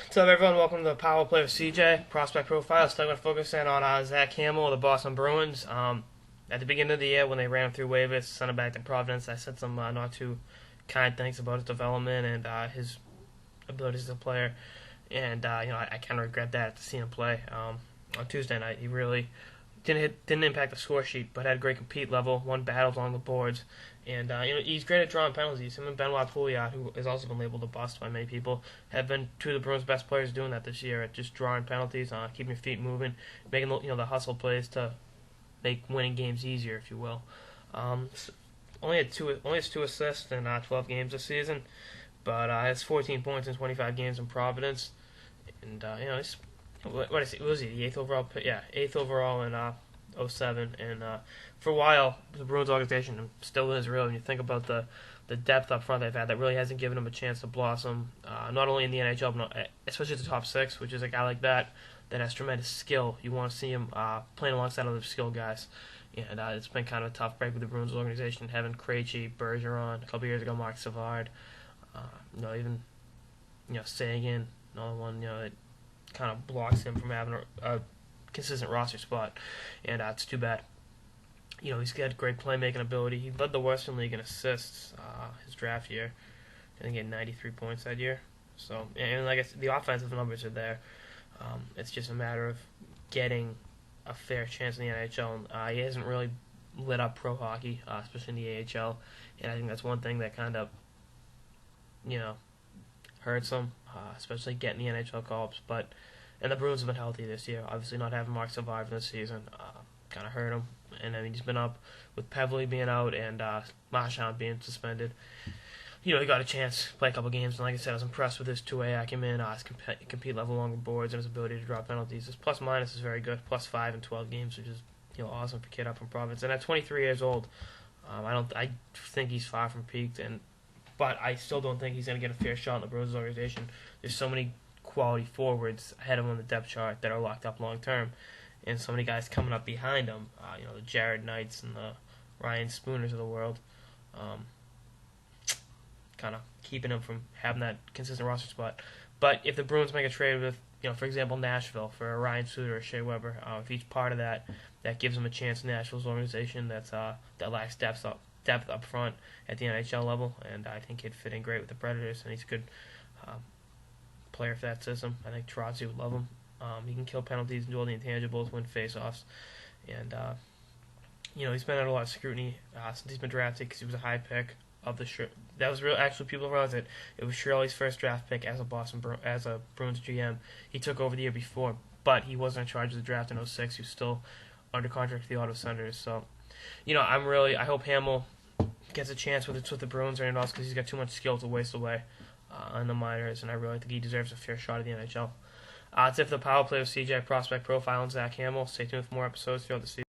What's up, everyone? Welcome to the Power Play with CJ Prospect Profile. Still going to focus in on Zach Hamill of the Boston Bruins. At the beginning of the year, when they ran him through waivers, sent him back to Providence, I said some not too kind things about his development and his abilities as a player. And I kind of regret that to see him play. On Tuesday night, he really didn't impact the score sheet, but had a great compete level, won battles along the boards, and he's great at drawing penalties. Him and Benoit Pouliot, who has also been labeled a bust by many people, have been two of the Bruins' best players doing that this year, at just drawing penalties, keeping your feet moving, making the hustle plays to make winning games easier, if you will. Only has two assists in 12 games this season, but has 14 points in 25 games in Providence, and he's what was he? The eighth overall? Yeah, eighth overall in '07. And for a while, the Bruins organization, and still is really, when you think about the depth up front they've had, that really hasn't given them a chance to blossom. Not only in the NHL, but especially the top six, which is a guy like that has tremendous skill. You want to see him playing alongside other skill guys. And it's been kind of a tough break with the Bruins organization, having Krejci, Bergeron, a couple years ago, Mark Savard, even Sagan, another one, that kind of blocks him from having a consistent roster spot, and it's too bad. He's got great playmaking ability. He led the Western League in assists his draft year. I think he had 93 points that year. So, and like I said, the offensive numbers are there. It's just a matter of getting a fair chance in the NHL. He hasn't really lit up pro hockey, especially in the AHL, and I think that's one thing that kind of, hurts him, especially getting the NHL call-ups. And the Bruins have been healthy this year. Obviously, not having Mark Savard this season kind of hurt him. And I mean, he's been up with Pevley being out and Marchand being suspended. He got a chance to play a couple games, and like I said, I was impressed with his two-way acumen, his compete level along the boards, and his ability to draw penalties. His plus-minus is very good, +5 in 12 games, which is awesome for a kid up from Providence. And at 23 years old, I think he's far from peaked, but I still don't think he's going to get a fair shot in the Bruins organization. There's so many quality forwards ahead of him on the depth chart that are locked up long term, and so many guys coming up behind him. The Jared Knights and the Ryan Spooners of the world, kind of keeping him from having that consistent roster spot. But if the Bruins make a trade with, for example, Nashville for a Ryan Suter or Shea Weber, if he's part of that gives him a chance in Nashville's organization that lacks depth up front at the NHL level, and I think he'd fit in great with the Predators, and he's a good player for that system. I think Trotzy would love him. He can kill penalties, do all the intangibles, win faceoffs, and he's been under a lot of scrutiny since he's been drafted because he was a high pick of the that was real. Actually, people realize it was Shirley's first draft pick as a Bruins GM. He took over the year before, but he wasn't in charge of the draft in '06. He was still under contract with the Ottawa Senators. So, I hope Hamill gets a chance with the Bruins or anything else, because he's got too much skill to waste away in the minors, and I really think he deserves a fair shot at the NHL. That's it for the Power Play with CJ Prospect Profile and Zach Hamill. Stay tuned for more episodes throughout the season.